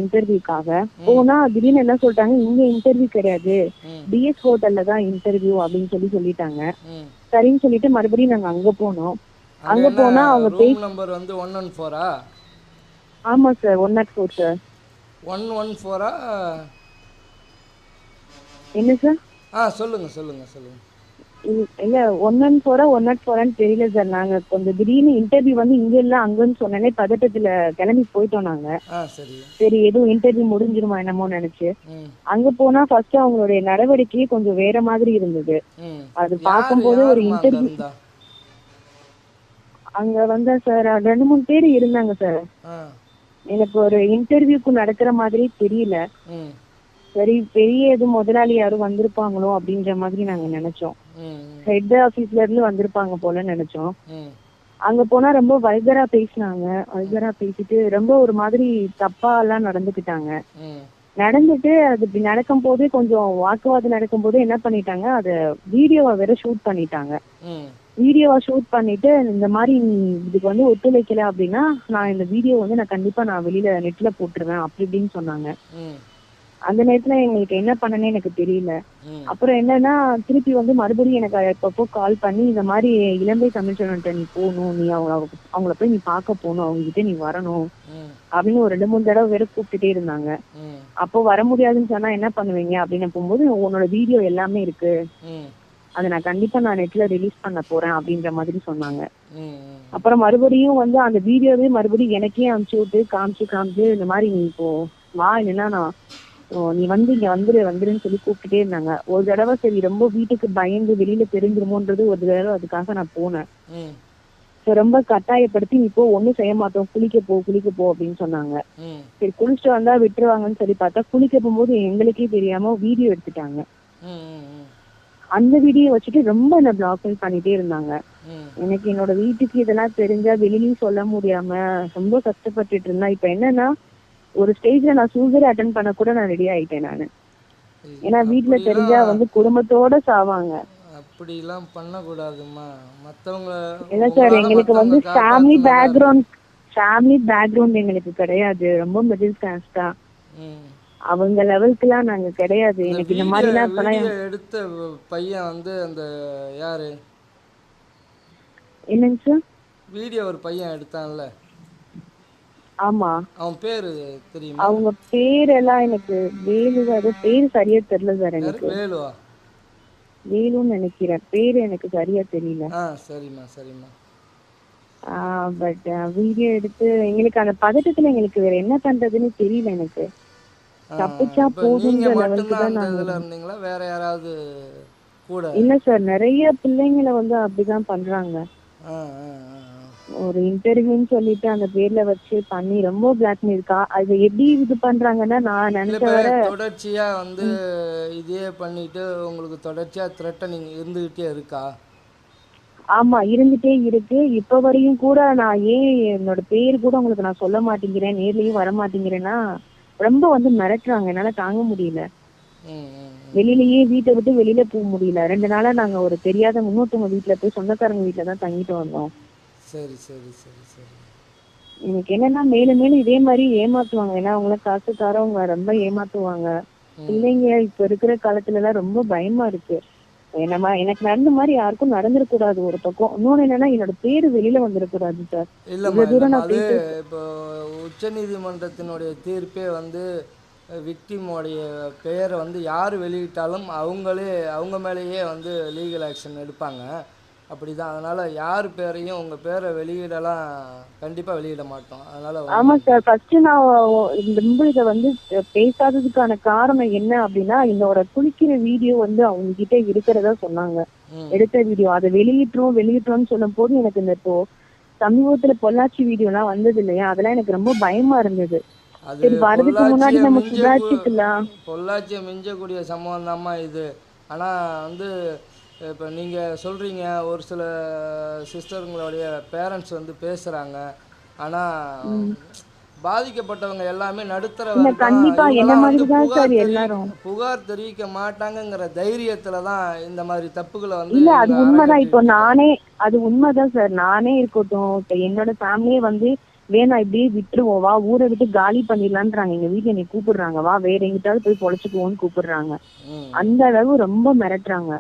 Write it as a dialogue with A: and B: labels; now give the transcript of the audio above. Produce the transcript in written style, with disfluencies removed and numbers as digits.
A: இன்டர்வியூக்காக போனா திடீர்னு என்ன சொல்லிட்டாங்க, இங்க இன்டர்வியூ கிடையாது, டிஎஸ் ஹோட்டல்ல தான் இன்டர்வியூ அப்படின்னு சொல்லிட்டாங்க. சரின்னு சொல்லிட்டு மறுபடியும் நாங்க அங்க போனோம். அங்க போனா அவங்க
B: ரூம் நம்பர் வந்து 114
A: ஆமா சார் 104 சார்.
B: 114
A: என்ன சார்?
B: சொல்லுங்க சொல்லுங்க சொல்லுங்க.
A: இல்ல 114 104 தெரியல சார். நாங்க கொஞ்சம் திடீர்னு இன்டர்வியூ வந்து இங்க இல்ல அங்கன்னு சொன்னே பதட்டத்துல கிளம்பி போயிட்டோம் நாங்க. சரி எதுவும் இன்டர்வியூ முடிஞ்சிருமா என்னமோ நினைச்சு அங்க போனா ஃபர்ஸ்ட் அவங்களுடைய நடவடிக்கையே கொஞ்சம் வேற மாதிரி இருந்தது. அது பார்க்கும்போது ஒரு இன்டர்வியூ அங்க வந்தா சார் 2-3 பேர் இருந்தாங்க சார். எனக்கு ஒரு இன்டர்வியூக்கு நடக்கிற மாதிரி தெரியல. சரி பெரிய எதுவும் முதலாளி யாரும் வந்திருப்பாங்களோ அப்படின்ற மாதிரி நாங்க நினைச்சோம். ஹெட் ஆபீஸ்ல இருந்து வந்திருப்பாங்க போல நினைச்சோம். அங்க போனா ரொம்ப வல்கரா பேசினாங்க. வல்கரா பேசிட்டு ரொம்ப ஒரு மாதிரி தப்பா எல்லாம் நடந்துக்கிட்டாங்க. நடந்துட்டு அது இப்படி நடக்கும் போது கொஞ்சம் வாக்குவாதம் நடக்கும் போது என்ன பண்ணிட்டாங்க, அத வீடியோவை வேற ஷூட் பண்ணிட்டாங்க. வீடியோவை ஷூட் பண்ணிட்டு இந்த மாதிரி இதுக்கு வந்து ஒத்துழைக்கல அப்படின்னா நான் இந்த வீடியோ வந்து நான் கண்டிப்பா நான் வெளியில நெட்ல போட்டுருவேன் அப்படி இப்படின்னு சொன்னாங்க. அந்த நேரத்துல எங்களுக்கு என்ன பண்ணனே எனக்கு தெரியல. அப்புறம் என்னன்னா திருப்பி வந்து மறுபடியும் எனக்கு எப்பப்போ கால் பண்ணி இந்த மாதிரி இலங்கை தமிழ்ச்சொல்லிட்ட நீ போகணும், நீ அவங்கள போய் நீ பார்க்க போகணும், அவங்க கிட்ட நீ வரணும் அப்படின்னு ஒரு 2-3 தடவை வேற கூப்பிட்டுட்டே இருந்தாங்க. அப்போ வர முடியாதுன்னு சொன்னா என்ன பண்ணுவீங்க அப்படின்னு போகும்போது உன்னோட வீடியோ எல்லாமே இருக்கு, அதை நான் கண்டிப்பா நான் நெட்ல ரிலீஸ் பண்ண போறேன் அப்படின்ற மாதிரி சொன்னாங்க. அப்புறம் மறுபடியும் வந்து அந்த வீடியோவே மறுபடியும் எனக்கே அனுப்பிச்சு விட்டு காமிச்சு இந்த மாதிரி நீ இப்போ வா, இல்லைன்னா நான் நீ வந்து இங்க வந்துருன்னு சொல்லி கூப்பிட்டுட்டே இருந்தாங்க. ஒரு தடவை சரி ரொம்ப வீட்டுக்கு பயந்து வெளியில தெரிஞ்சிருமோன்றது ஒரு தடவை அதுக்காக நான் போனேன். ரொம்ப கட்டாயப்படுத்தி இப்போ ஒண்ணும் செய்ய மாட்டோம், குளிக்க போ அப்படின்னு சொன்னாங்க. சரி குளிச்சுட்டு வந்தா விட்டுருவாங்கன்னு சொல்லி பார்த்தா குளிக்க போகும்போது எங்களுக்கே தெரியாம வீடியோ எடுத்துட்டாங்க. அந்த வீடியோ வச்சுட்டு ரொம்ப என்ன பிளாக்மெயில் பண்ணிட்டே இருந்தாங்க. எனக்கு என்னோட வீட்டுக்கு இதெல்லாம் தெரிஞ்சா வெளியிலயும் சொல்ல முடியாம ரொம்ப கஷ்டப்பட்டுட்டு இருந்தா. இப்ப என்னன்னா ஒரு ஸ்டேஜ்ல நான் சூசைட் அட்டெண்ட் பண்ண கூட நான் ரெடி ஆயிட்டேன் நானு. ஏன்னா வீட்டுல தெரிஞ்சா வந்து குடும்பத்தோட சாவாங்க.
B: அப்படிலாம் பண்ணக்கூடாதுமா. மத்தவங்க
A: இல்ல சார் எங்களுக்கு வந்து ஃபேமிலி பேக்ரவுண்ட் எங்களுக்கு கிடையாது. ரொம்ப மிடில் கிளாஸ் தான். அவங்க லெவலுக்குலாம் நாங்க கிடையாது. எனக்கு இந்த மாதிரி எல்லாம்
B: வீடியோ எடுத்த பையன் வந்து அந்த யாரு?
A: என்னங்க சார்?
B: வீடியோ ஒரு பையன் எடுத்தான்ல.
A: ஆமா.
B: அவன் பேரு தெரியுமா?
A: அவங்க பேரெல்லாம் எனக்கு வேலு பேரு சரியா தெரியல சார். எனக்கு
B: வேலுவா?
A: வேலுன்னு நினைக்கிறேன். பேரு எனக்கு சரியா தெரியல.
B: சரிம்மா சரிம்மா.
A: பட் வீடியோ எடுத்து எங்களுக்கு அந்த பதட்டத்துல எங்களுக்கு வேற என்ன பண்றதுன்னு தெரியல. எனக்கு தப்பிச்சா போதுன்ற லெவலுக்கு தான் நாங்க
B: இருந்தீங்களா? வேற யாராவது கூட?
A: இல்ல சார், நிறைய பிள்ளைங்களை வந்து அப்படிதான் பண்றாங்க. ஒரு இன்டர்வியூன்னு சொல்லிட்டு அந்த பேர்ல வச்சு பண்ணி ரொம்ப பிளாக்மெயில் இருக்கா. அது எப்படி இது பண்றாங்கன்னா நான் நினைச்ச வர
B: தொடர்ச்சியா வந்து இதே பண்ணிட்டு உங்களுக்கு தொடர்ச்சியா த்ரெட்டனிங் இருந்துகிட்டே இருக்கா?
A: ஆமா இருந்துட்டே இருக்கு. இப்ப வரையும் கூட நான் ஏன் என்னோட பேரு கூட உங்களுக்கு நான் சொல்ல மாட்டேங்கிறேன், நேர்லயும் வர மாட்டேங்கிறேன்னா ரொம்ப வந்து மிரட்டுறாங்க. என்னால தாங்க முடியல. வெளியிலயே வீட்டை விட்டு வெளியில போக முடியல. 2 நாளா நாங்க ஒரு தெரியாத இன்னொருத்தவங்க வீட்டுல போய் சொந்தக்காரங்க வீட்டுலதான் தங்கிட்டு வந்தோம்.
B: சரி சரி சரி சரி.
A: எனக்கு என்னன்னா மேலும் மேலும் இதே மாதிரி ஏமாத்துவாங்க. ஏன்னா அவங்கள காசுக்காரவங்க ரொம்ப ஏமாத்துவாங்க. பிள்ளைங்க இப்ப இருக்கிற காலத்துல எல்லாம் ரொம்ப பயமா இருக்கு. எனக்கு நடந்த மாதிரி யாருக்கும் நடந்துடக்கூடாது ஒரு பக்கம். இன்னொன்னு என்னன்னா என்னோட பேரு வெளியில வந்துடக்கூடாது சார். இவ்வளவு தூரம் நான்
B: இப்போ உச்ச நீதிமன்றத்தினுடைய தீர்ப்பே வந்து விக்டிமோடைய பெயரை வந்து யார் வெளியிட்டாலும் அவங்க மேலேயே வந்து லீகல் ஆக்ஷன் எடுப்பாங்க. அப்படிதான். அதனால யார் பேரையும் உங்க பேரை வெளியிடலாம் கண்டிப்பா வெளியிட மாட்டோம். அதனால
A: ஆமா சார். ஃபர்ஸ்ட் நான் இதை வந்து பேசாததுக்கான காரணம் என்ன அப்படின்னா என்னோட குளிக்கிற வீடியோ வந்து அவங்க கிட்ட இருக்கிறதா சொன்னாங்க. எடுத்த வீடியோ அதை வெளியிட்டோம்னு சொல்லும் போது எனக்கு இந்த இப்போ சமீபத்துல பொள்ளாச்சி வீடியோ எல்லாம் வந்தது இல்லையா, அதெல்லாம் எனக்கு ரொம்ப பயமா இருந்தது. சரி வரதுக்கு முன்னாடி நம்ம சுதாரிச்சுக்கலாம்.
B: பொள்ளாச்சியை மிஞ்சக்கூடிய சம்பவம் தான்மா இது. ஆனா வந்து இப்போ நீங்கள் சொல்கிறீங்க ஒரு சில சிஸ்டருங்களுடைய பேரண்ட்ஸ் வந்து பேசுகிறாங்க. ஆனால் பாதிக்கப்பட்டவங்க எல்லாமே நடுத்தர புகார் தெரிவிக்க மாட்டாங்கங்கிற தைரியத்தில் தான் இந்த மாதிரி தப்புகளை வந்து
A: இல்ல அது உண்மைதான். இப்போ அது உண்மைதான் சார். நானே இருக்கட்டும், இப்ப என்னோட ஃபேமிலியே வந்து வேணா இப்படியே விட்டுருவோம், வா ஊரை விட்டு காலி பண்ணிடலான்றாங்க. எங்க வீட்டுல என்னை கூப்பிடுறாங்க, வா வேற எங்கிட்டாவது போய் பொழைச்சுக்குவோன்னு கூப்பிடுறாங்க. அந்த அளவு ரொம்ப மிரட்டுறாங்க.